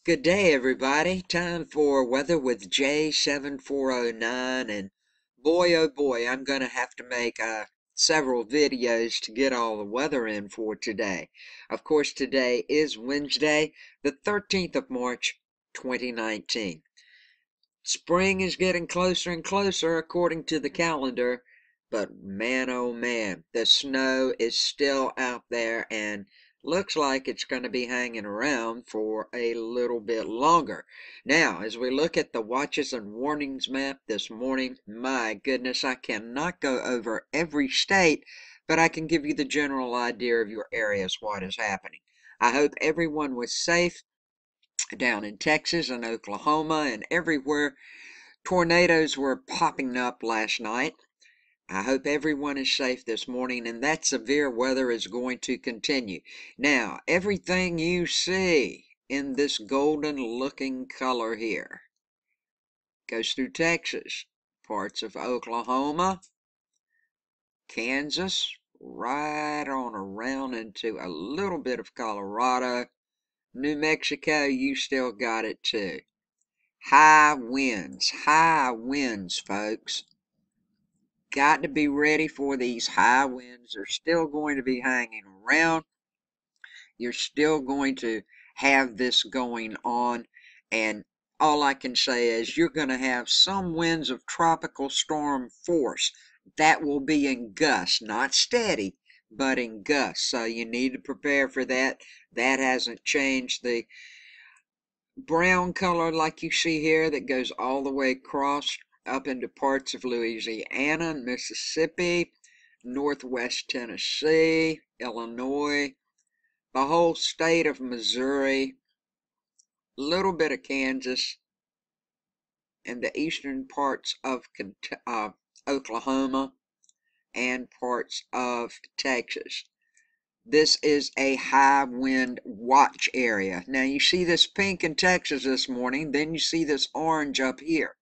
Good day, everybody. Time for Weather with J7409, and boy, oh boy, I'm going to have to make several videos to get all the weather in for today. Of course, today is Wednesday, the 13th of March, 2019. Spring is getting closer and closer according to the calendar, but man, oh man, the snow is still out there and looks like it's going to be hanging around for a little bit longer. Now, as we look at the watches and warnings map this morning, my goodness, I cannot go over every state, but I can give you the general idea of your areas, what is happening. I hope everyone was safe down in Texas and Oklahoma and everywhere. Tornadoes were popping up last night. I hope everyone is safe this morning, and that severe weather is going to continue. Now, everything you see in this golden looking color here goes through Texas, parts of Oklahoma, Kansas, right on around into a little bit of Colorado. New Mexico, you still got it too. High winds, folks. Got to be ready for these high winds. They're still going to be hanging around. You're still going to have this going on. And all I can say is you're going to have some winds of tropical storm force. That will be in gusts, not steady, but in gusts. So you need to prepare for that. That hasn't changed. The brown color like you see here that goes all the way across up into parts of Louisiana and Mississippi, northwest Tennessee, Illinois, the whole state of Missouri, a little bit of Kansas, and the eastern parts of Oklahoma and parts of Texas. This is a high wind watch area. Now you see this pink in Texas this morning, then you see this orange up here.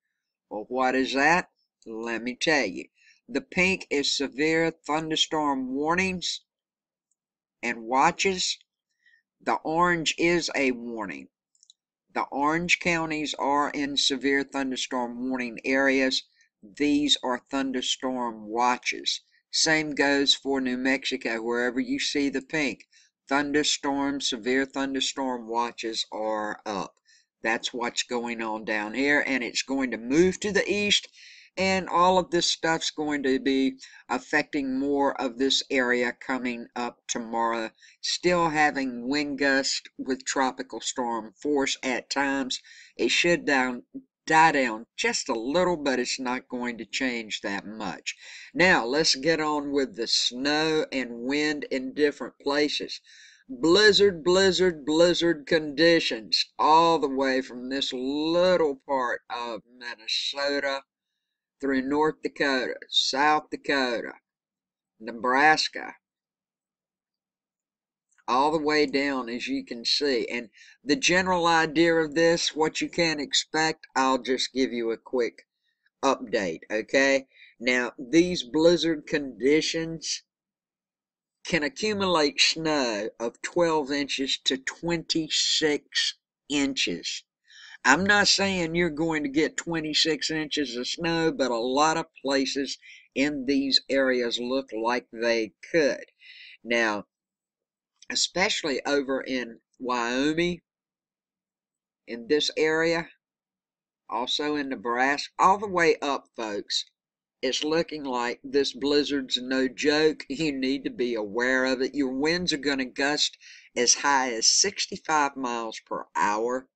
Well, what is that? Let me tell you. The pink is severe thunderstorm warnings and watches. The orange is a warning. The orange counties are in severe thunderstorm warning areas. These are thunderstorm watches. Same goes for New Mexico. Wherever you see the pink, thunderstorm, severe thunderstorm watches are up. That's what's going on down here, and it's going to move to the east, and all of this stuff's going to be affecting more of this area coming up tomorrow. Still having wind gusts with tropical storm force at times. It should die down just a little, but it's not going to change that much. Now, let's get on with the snow and wind in different places. Blizzard conditions all the way from this little part of Minnesota through North Dakota, South Dakota, Nebraska, all the way down, as you can see. And the general idea of this, what you can expect, I'll just give you a quick update, okay? Now, these blizzard conditions can accumulate snow of 12 inches to 26 inches. I'm not saying you're going to get 26 inches of snow, but a lot of places in these areas look like they could. Now, especially over in Wyoming, in this area, also in Nebraska, all the way up, folks. It's looking like this blizzard's no joke. You need to be aware of it. Your winds are going to gust as high as 65 miles per hour.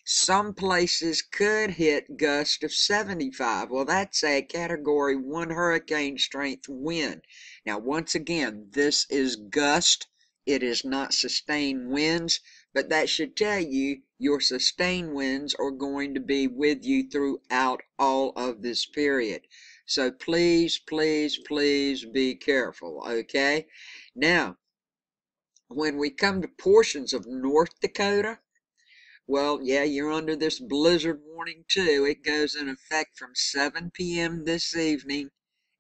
Some places could hit gusts of 75. Well, that's a Category 1 hurricane strength wind. Now, once again, this is gust. It is not sustained winds, but that should tell you your sustained winds are going to be with you throughout all of this period. So please be careful, okay? Now, when we come to portions of North Dakota, well, yeah, you're under this blizzard warning too. It goes in effect from 7 p.m. this evening,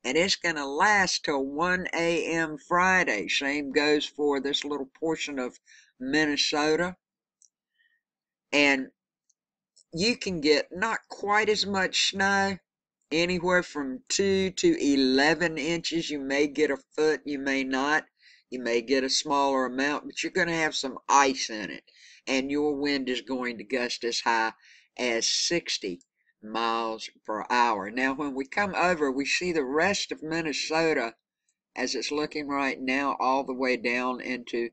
and it's going to last till 1 a.m. Friday. Same goes for this little portion of Minnesota. And you can get not quite as much snow, anywhere from 2 to 11 inches. You may get a foot, you may not. You may get a smaller amount, but you're going to have some ice in it. And your wind is going to gust as high as 60 miles per hour. Now, when we come over, we see the rest of Minnesota as it's looking right now, all the way down into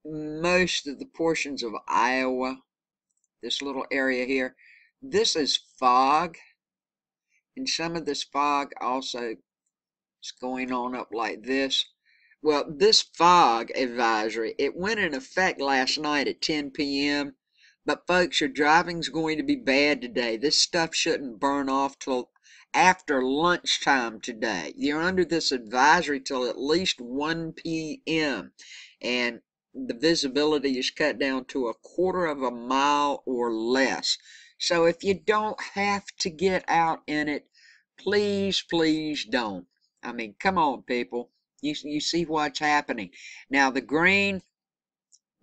most of the portions of Iowa, this little area here. This is fog, and some of this fog also is going on up like this. Well, this fog advisory, it went in effect last night at 10 p.m. But folks, your driving's going to be bad today. This stuff shouldn't burn off till after lunchtime today. You're under this advisory till at least 1 p.m. And the visibility is cut down to a quarter of a mile or less. So if you don't have to get out in it, please, please don't. I mean, come on, people. You see what's happening. Now, the green,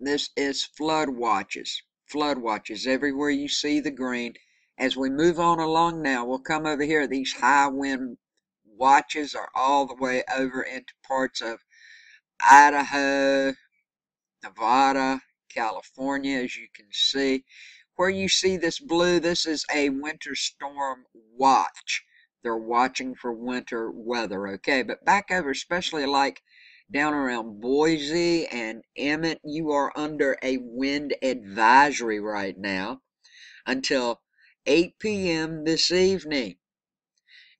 this is flood watches. Flood watches. Everywhere you see the green. As we move on along now, we'll come over here. These high wind watches are all the way over into parts of Idaho, Nevada, California, as you can see. Where you see this blue, this is a winter storm watch. They're watching for winter weather, okay? But back over, especially like down around Boise and Emmett, you are under a wind advisory right now until 8 p.m. this evening.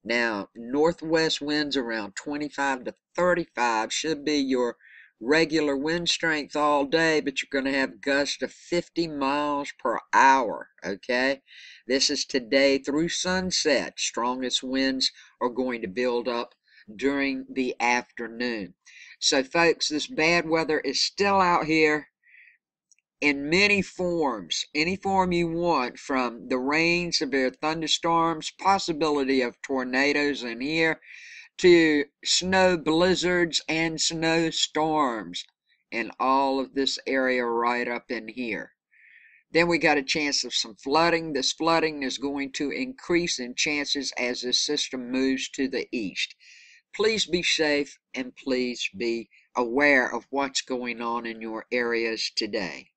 Now, northwest winds around 25 to 35 should be your regular wind strength all day, but you're going to have gusts of 50 miles per hour, okay? This is today through sunset. Strongest winds are going to build up during the afternoon. So, folks, this bad weather is still out here in many forms, any form you want, from the rain, severe thunderstorms, possibility of tornadoes in here, to snow blizzards and snowstorms in all of this area right up in here. Then we got a chance of some flooding. This flooding is going to increase in chances as this system moves to the east. Please be safe and please be aware of what's going on in your areas today.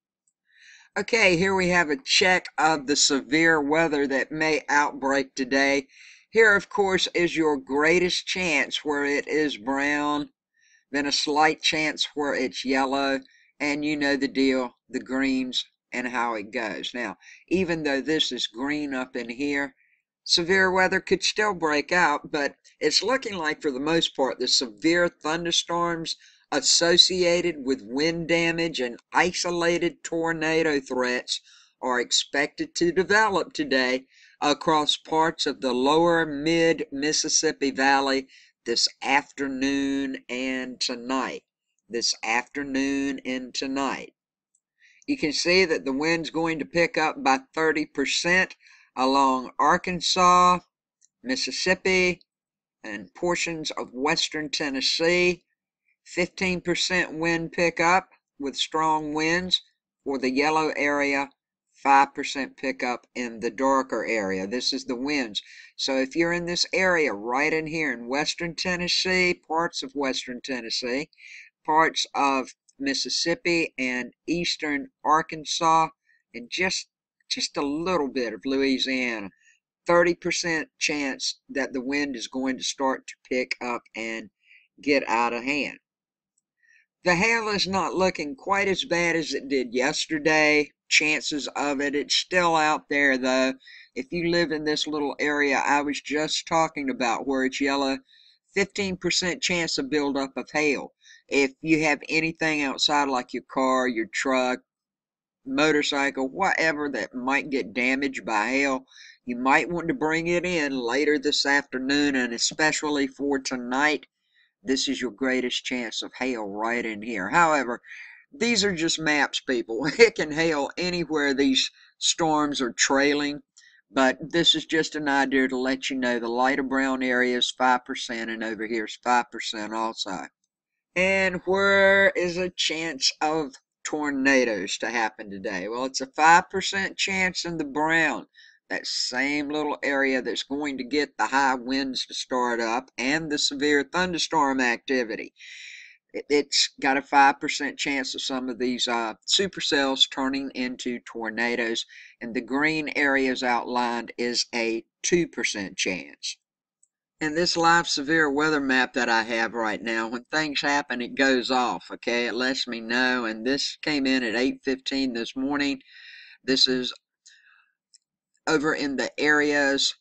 Okay, here we have a check of the severe weather that may outbreak today. Here, of course, is your greatest chance where it is brown, then a slight chance where it's yellow, and you know the deal, the greens and how it goes. Now, even though this is green up in here, severe weather could still break out, but it's looking like, for the most part, the severe thunderstorms associated with wind damage and isolated tornado threats are expected to develop today across parts of the lower mid-Mississippi Valley this afternoon and tonight. This afternoon and tonight. You can see that the wind's going to pick up by 30% along Arkansas, Mississippi, and portions of western Tennessee. 15% wind pickup with strong winds for the yellow area, 5% pickup in the darker area. This is the winds. So if you're in this area right in here in western Tennessee, parts of western Tennessee, parts of Mississippi and eastern Arkansas, and just a little bit of Louisiana, 30% chance that the wind is going to start to pick up and get out of hand. The hail is not looking quite as bad as it did yesterday. Chances of it, it's still out there though. If you live in this little area I was just talking about where it's yellow, 15% chance of buildup of hail. If you have anything outside like your car, your truck, motorcycle, whatever that might get damaged by hail, you might want to bring it in later this afternoon, and especially for tonight. This is your greatest chance of hail right in here. However, these are just maps, people. It can hail anywhere these storms are trailing, but this is just an idea to let you know the lighter brown area is 5%, and over here is 5% also. And where is a chance of tornadoes to happen today. Well, it's a 5% chance in the brown, that same little area that's going to get the high winds to start up and the severe thunderstorm activity. It's got a 5% chance of some of these supercells turning into tornadoes, and the green areas outlined is a 2% chance. And this live severe weather map that I have right now, when things happen, it goes off, okay? It lets me know, and this came in at 8:15 this morning. This is over in the areas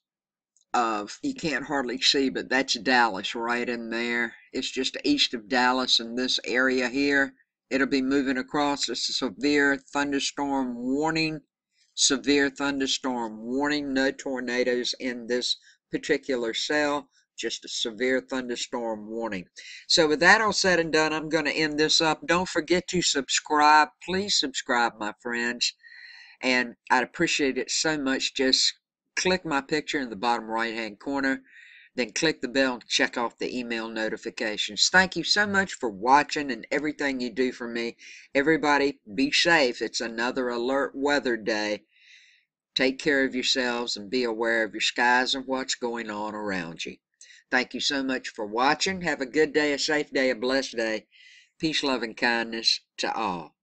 of, you can't hardly see, but that's Dallas right in there. It's just east of Dallas in this area here. It'll be moving across. It's a severe thunderstorm warning. Severe thunderstorm warning. No tornadoes in this particular cell. Just a severe thunderstorm warning. So with that all said and done, I'm going to end this up. Don't forget to subscribe. Please subscribe, my friends. And I'd appreciate it so much. Just click my picture in the bottom right hand corner, then click the bell to check off the email notifications. Thank you so much for watching and everything you do for me. Everybody, be safe. It's another alert weather day. Take care of yourselves and be aware of your skies and what's going on around you. Thank you so much for watching. Have a good day, a safe day, a blessed day. Peace, love, and kindness to all.